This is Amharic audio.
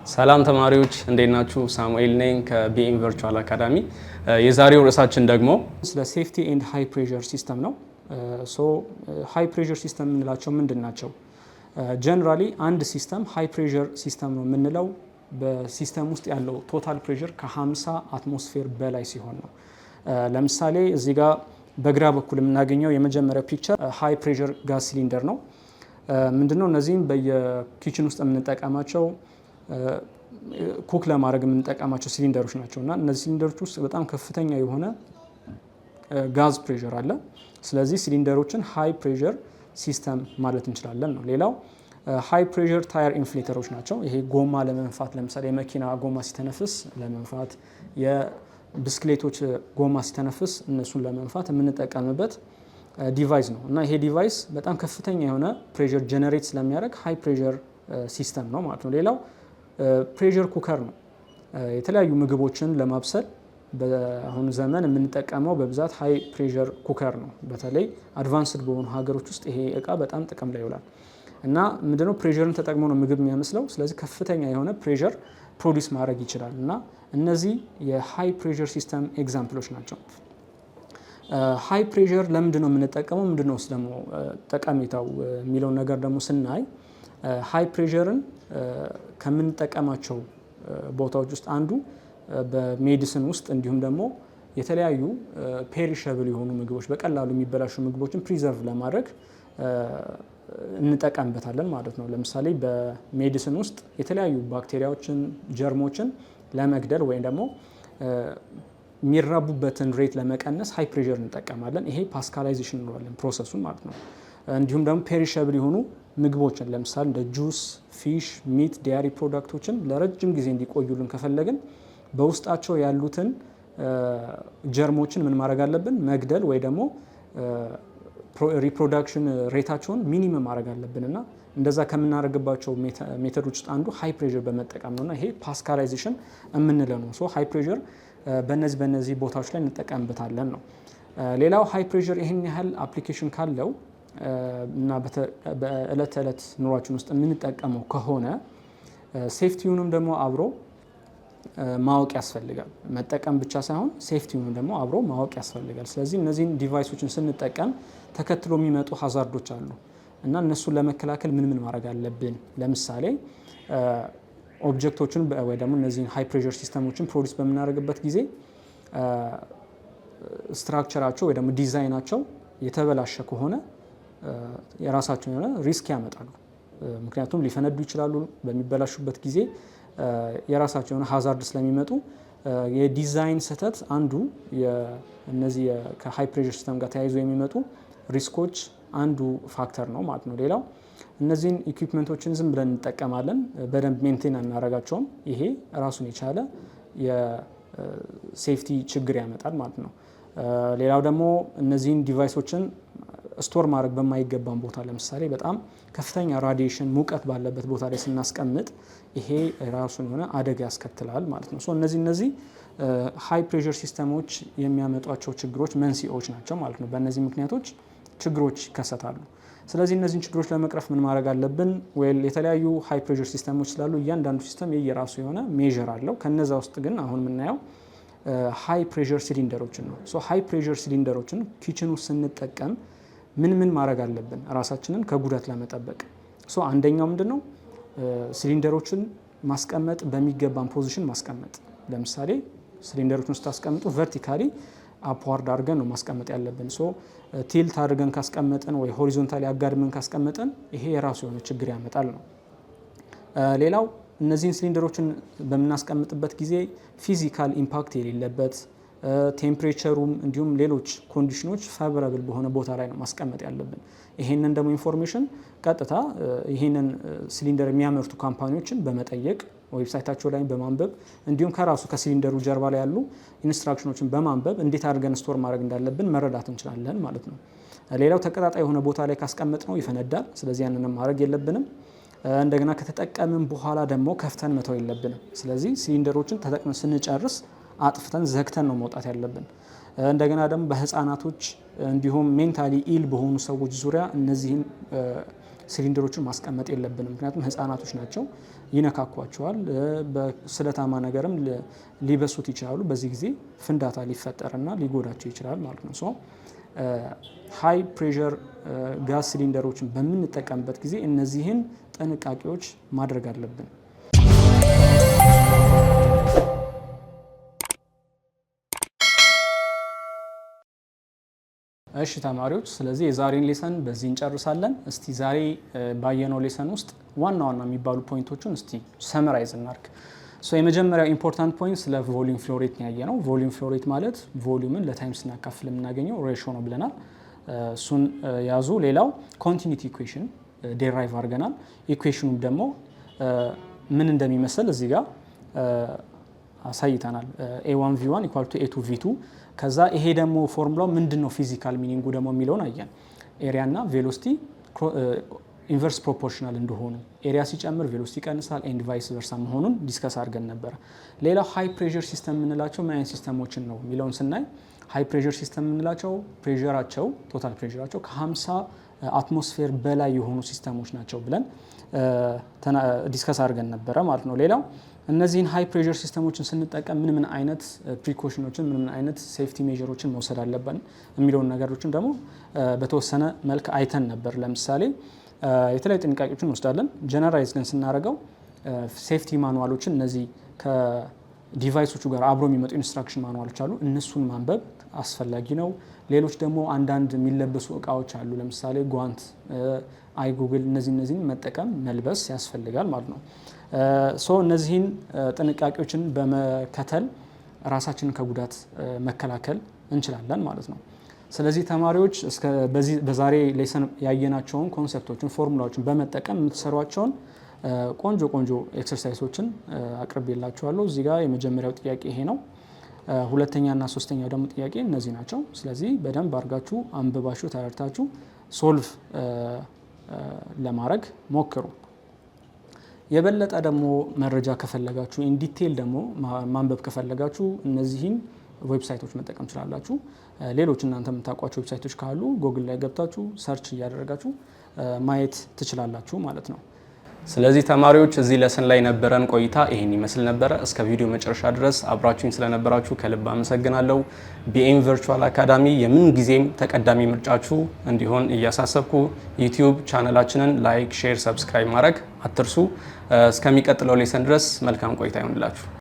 ሰላም ተማሪዎች እንዴት ናችሁ? ሳሙኤል ነኝ ከቢኤም ቨርቹዋል አካዳሚ። የዛሬው ርዕሳችን ደግሞ ስለ ሴፍቲ ኤንድ ሃይ ፕሬሸር ሲስተም ነው። ሃይ ፕሬሸር ሲስተም የምንላቸው ምንድን ናቸው? ጀነራሊ አንድ ሲስተም ሃይ ፕሬሸር ሲስተም ነው የምንለው በሲስተም ውስጥ ያለው ቶታል ፕሬሸር ከ50 አትሞስፌር በላይ ሲሆን ነው። ለምሳሌ እዚህ ጋር በግራ በኩል የምናገኘው የመጀመሪያው ፒክቸር ሃይ ፕሬሸር ጋዝ ሲሊንደር ነው። ምንድነው? እነዚህም በየኪችን ውስጥ የምንጠቀማቸው ኩክ ለማድረግ የምንጠቀማቸው ሲሊንደሮች ናቸው እና እነዚህ ሲሊንደሮች ውስጥ በጣም ከፍተኛ የሆነ ጋዝ ፕሬሸር አለ። ስለዚህ ሲሊንደሮችን ሃይ ፕሬሸር ሲስተም ማለት እንችላለን ነው። ሌላው ሃይ ፕሬሸር ታየር ኢንፍሌተሮች ናቸው። ይሄ ጎማ ለመንፋት ለምሳሌ የመኪና ጎማ ሲተነፍስ ለመንፋት፣ የብስክሌቶች ጎማ ሲተነፍስ እነሱን ለመንፋት የምንጠቀምበት ዲቫይስ ነው እና ይሄ ዲቫይስ በጣም ከፍተኛ የሆነ ፕሬሸር ጀነሬት ስለሚያደርግ ሃይ ፕሬሸር ሲስተም ነው ማለት ነው። ሌላው ፕሬሸር ኩከር ነው። የተለያዩ ምግቦችን ለማብሰል በአሁኑ ዘመን የምንጠቀመው በብዛት ሃይ ፕሬሸር ኩከር ነው። በተለይ አድቫንስድ በሆኑ ሀገሮች ውስጥ ይሄ እቃ በጣም ጥቅም ላይ ይውላል እና ምንድነው ፕሬሸርን ተጠቅሞ ነው ምግብ የሚያመስለው። ስለዚህ ከፍተኛ የሆነ ፕሬሸር ፕሮዲስ ማድረግ ይችላል እና እነዚህ የሃይ ፕሬሸር ሲስተም ኤግዛምፕሎች ናቸው። ሃይ ፕሬሸር ለምንድን ነው የምንጠቀመው? ምንድነው ውስጥ ደግሞ ጠቀሜታው የሚለውን ነገር ደግሞ ስናይ ሃይ ፕሬሸርን ከምንጠቀማቸው ቦታዎች ውስጥ አንዱ በሜዲሲን ውስጥ እንዲሁም ደግሞ የተለያዩ ፔሪሸብል የሆኑ ምግቦች በቀላሉ የሚበላሹ ምግቦችን ፕሪዘርቭ ለማድረግ እንጠቀምበታለን ማለት ነው። ለምሳሌ በሜዲሲን ውስጥ የተለያዩ ባክቴሪያዎችን፣ ጀርሞችን ለመግደል ወይም ደግሞ የሚራቡበትን ሬት ለመቀነስ ሃይ ፕሬሸር እንጠቀማለን። ይሄ ፓስካላይዜሽን እንለዋለን ፕሮሰሱን ማለት ነው። እንዲሁም ደግሞ ፔሪሸብል የሆኑ ምግቦችን ለምሳሌ እንደ ጁስ፣ ፊሽ፣ ሚት፣ ዲያሪ ፕሮዳክቶችን ለረጅም ጊዜ እንዲቆዩልን ከፈለግን በውስጣቸው ያሉትን ጀርሞችን ምን ማድረግ አለብን? መግደል ወይ ደግሞ ሪፕሮዳክሽን ሬታቸውን ሚኒመም ማድረግ አለብን እና እንደዛ ከምናደርግባቸው ሜተዶች ውስጥ አንዱ ሃይ ፕሬሸር በመጠቀም ነው እና ይሄ ፓስካላይዜሽን የምንለው ነው። ሶ ሃይ ፕሬሸር በነዚህ ቦታዎች ላይ እንጠቀምበታለን ነው። ሌላው ሃይ ፕሬሸር ይህን ያህል አፕሊኬሽን ካለው እና በእለት ተዕለት ኑሯችን ውስጥ የምንጠቀመው ከሆነ ሴፍቲውንም ደግሞ አብሮ ማወቅ ያስፈልጋል። መጠቀም ብቻ ሳይሆን ሴፍቲውንም ደግሞ አብሮ ማወቅ ያስፈልጋል። ስለዚህ እነዚህን ዲቫይሶችን ስንጠቀም ተከትሎ የሚመጡ ሀዛርዶች አሉ እና እነሱን ለመከላከል ምን ማድረግ አለብን? ለምሳሌ ኦብጀክቶችን ወይ ደግሞ እነዚህን ሃይ ፕሬሸር ሲስተሞችን ፕሮዲስ በምናደርግበት ጊዜ ስትራክቸራቸው ወይ ደግሞ ዲዛይናቸው የተበላሸ ከሆነ የራሳቸው የሆነ ሪስክ ያመጣሉ። ምክንያቱም ሊፈነዱ ይችላሉ። በሚበላሹበት ጊዜ የራሳቸው የሆነ ሀዛርድ ስለሚመጡ የዲዛይን ስህተት አንዱ እነዚህ ከሃይ ፕሬሸር ሲስተም ጋር ተያይዞ የሚመጡ ሪስኮች አንዱ ፋክተር ነው ማለት ነው። ሌላው እነዚህን ኢኩዊፕመንቶችን ዝም ብለን እንጠቀማለን፣ በደንብ ሜንቴን አናረጋቸውም። ይሄ ራሱን የቻለ የሴፍቲ ችግር ያመጣል ማለት ነው። ሌላው ደግሞ እነዚህን ዲቫይሶችን ስቶር ማድረግ በማይገባን ቦታ ለምሳሌ በጣም ከፍተኛ ራዲዬሽን ሙቀት ባለበት ቦታ ላይ ስናስቀምጥ ይሄ ራሱን የሆነ አደጋ ያስከትላል ማለት ነው። እነዚህ ሃይ ፕሬሸር ሲስተሞች የሚያመጧቸው ችግሮች መንስኤዎች ናቸው ማለት ነው። በእነዚህ ምክንያቶች ችግሮች ይከሰታሉ። ስለዚህ እነዚህን ችግሮች ለመቅረፍ ምን ማድረግ አለብን? የተለያዩ ሃይ ፕሬሸር ሲስተሞች ስላሉ እያንዳንዱ ሲስተም የራሱ የሆነ ሜዥር አለው። ከነዛ ውስጥ ግን አሁን የምናየው ሃይ ፕሬሸር ሲሊንደሮችን ነው። ሃይ ፕሬሸር ሲሊንደሮችን ኪችን ውስጥ ስንጠቀም ምን ማድረግ አለብን? ራሳችንን ከጉዳት ለመጠበቅ አንደኛው ምንድነው? ሲሊንደሮችን ማስቀመጥ በሚገባን ፖዚሽን ማስቀመጥ። ለምሳሌ ሲሊንደሮችን ስታስቀምጡ ቨርቲካሊ አፕዋርድ አድርገን ነው ማስቀመጥ ያለብን። ቲልት አድርገን ካስቀመጥን ወይ ሆሪዞንታሊ አጋድመን ካስቀመጥን ይሄ የራሱ የሆነ ችግር ያመጣል ነው። ሌላው እነዚህን ሲሊንደሮችን በምናስቀምጥበት ጊዜ ፊዚካል ኢምፓክት የሌለበት ቴምፕሬቸሩም እንዲሁም ሌሎች ኮንዲሽኖች ፋቮራብል በሆነ ቦታ ላይ ነው ማስቀመጥ ያለብን። ይሄንን ደግሞ ኢንፎርሜሽን ቀጥታ ይሄንን ሲሊንደር የሚያመርቱ ካምፓኒዎችን በመጠየቅ ዌብሳይታቸው ላይ በማንበብ እንዲሁም ከራሱ ከሲሊንደሩ ጀርባ ላይ ያሉ ኢንስትራክሽኖችን በማንበብ እንዴት አድርገን ስቶር ማድረግ እንዳለብን መረዳት እንችላለን ማለት ነው። ሌላው ተቀጣጣይ የሆነ ቦታ ላይ ካስቀመጥ ነው ይፈነዳል። ስለዚህ ያንንም ማድረግ የለብንም። እንደገና ከተጠቀምን በኋላ ደግሞ ከፍተን መተው የለብንም። ስለዚህ ሲሊንደሮችን ተጠቅመን ስንጨርስ አጥፍተን ዘግተን ነው መውጣት ያለብን። እንደገና ደግሞ በህፃናቶች እንዲሁም ሜንታሊ ኢል በሆኑ ሰዎች ዙሪያ እነዚህን ሲሊንደሮችን ማስቀመጥ የለብንም። ምክንያቱም ህፃናቶች ናቸው፣ ይነካኳቸዋል፣ በስለታማ ነገርም ሊበሱት ይችላሉ። በዚህ ጊዜ ፍንዳታ ሊፈጠርና ሊጎዳቸው ይችላል ማለት ነው። ሶ ሃይ ፕሬሸር ጋዝ ሲሊንደሮችን በምንጠቀምበት ጊዜ እነዚህን ጥንቃቄዎች ማድረግ አለብን። እሺ ተማሪዎች፣ ስለዚህ የዛሬን ሌሰን በዚህ እንጨርሳለን። እስቲ ዛሬ ባየነው ሌሰን ውስጥ ዋና ዋና የሚባሉ ፖይንቶችን እስቲ ሰመራይዝ እናርግ። የመጀመሪያው ኢምፖርታንት ፖይንት ስለ ቮሊዩም ፍሎ ሬት ነው ያየነው። ቮሊዩም ፍሎ ሬት ማለት ቮሊዩምን ለታይም ስናካፍል የምናገኘው ሬሾ ነው ብለናል። እሱን ያዙ። ሌላው ኮንቲኒቲ ኢኩዌሽን ዴራይቭ አድርገናል። ኢኩዌሽኑም ደግሞ ምን እንደሚመስል እዚህ ጋር አሳይተናል። a1 v1 ኢኳል ቱ a2 v2። ከዛ ይሄ ደግሞ ፎርሙላው ምንድነው ፊዚካል ሚኒንጉ ደግሞ የሚለውን አየን። ኤሪያ እና ቬሎሲቲ ኢንቨርስ ፕሮፖርሽናል እንደሆኑ፣ ኤሪያ ሲጨምር ቬሎሲቲ ይቀንሳል፣ ኤንድ ቫይስ ቨርሳ መሆኑን ዲስከስ አድርገን ነበረ። ሌላው ሃይ ፕሬሸር ሲስተም የምንላቸው ምን አይነት ሲስተሞችን ነው የሚለውን ስናይ ሃይ ፕሬሸር ሲስተም የምንላቸው ፕሬሸራቸው ቶታል ፕሬሸራቸው ከ50 አትሞስፌር በላይ የሆኑ ሲስተሞች ናቸው ብለን ዲስከስ አድርገን ነበረ ማለት ነው። ሌላው እነዚህን ሃይ ፕሬሸር ሲስተሞችን ስንጠቀም ምን አይነት ፕሪኮሽኖችን ምን አይነት ሴፍቲ ሜዥሮችን መውሰድ አለብን የሚለውን ነገሮችን ደግሞ በተወሰነ መልክ አይተን ነበር። ለምሳሌ የተለያዩ ጥንቃቄዎችን እንወስዳለን። ጀነራላይዝ ግን ስናደርገው ሴፍቲ ማኑዋሎችን እነዚህ ከዲቫይሶቹ ጋር አብሮ የሚመጡ ኢንስትራክሽን ማኑዋሎች አሉ፣ እነሱን ማንበብ አስፈላጊ ነው። ሌሎች ደግሞ አንዳንድ የሚለበሱ እቃዎች አሉ፣ ለምሳሌ ጓንት፣ አይ ጉግል፣ እነዚህን መጠቀም መልበስ ያስፈልጋል ማለት ነው። እነዚህን ጥንቃቄዎችን በመከተል ራሳችንን ከጉዳት መከላከል እንችላለን ማለት ነው። ስለዚህ ተማሪዎች በዛሬ ሌሰን ያየናቸውን ኮንሰፕቶችን፣ ፎርሙላዎችን በመጠቀም የምትሰሯቸውን ቆንጆ ኤክሰርሳይሶችን አቅርቤላችኋለሁ። እዚህ ጋር የመጀመሪያው ጥያቄ ይሄ ነው። ሁለተኛና ሶስተኛው ደግሞ ጥያቄ እነዚህ ናቸው። ስለዚህ በደንብ አድርጋችሁ አንብባችሁ ተረድታችሁ ሶልቭ ለማድረግ ሞክሩ። የበለጠ ደግሞ መረጃ ከፈለጋችሁ ኢንዲቴል ደግሞ ማንበብ ከፈለጋችሁ እነዚህን ዌብሳይቶች መጠቀም ትችላላችሁ። ሌሎች እናንተ የምታውቋቸው ዌብሳይቶች ካሉ ጎግል ላይ ገብታችሁ ሰርች እያደረጋችሁ ማየት ትችላላችሁ ማለት ነው። ስለዚህ ተማሪዎች እዚህ ለሰን ላይ ነበረን ቆይታ ይሄን ይመስል ነበረ። እስከ ቪዲዮ መጨረሻ ድረስ አብራችሁኝ ስለነበራችሁ ከልብ አመሰግናለሁ። ቢኤም ቨርቹዋል አካዳሚ የምን ጊዜም ተቀዳሚ ምርጫችሁ እንዲሆን እያሳሰብኩ ዩቲዩብ ቻናላችንን ላይክ፣ ሼር፣ ሰብስክራይብ ማድረግ አትርሱ። እስከሚቀጥለው ሌሰን ድረስ መልካም ቆይታ ይሆንላችሁ።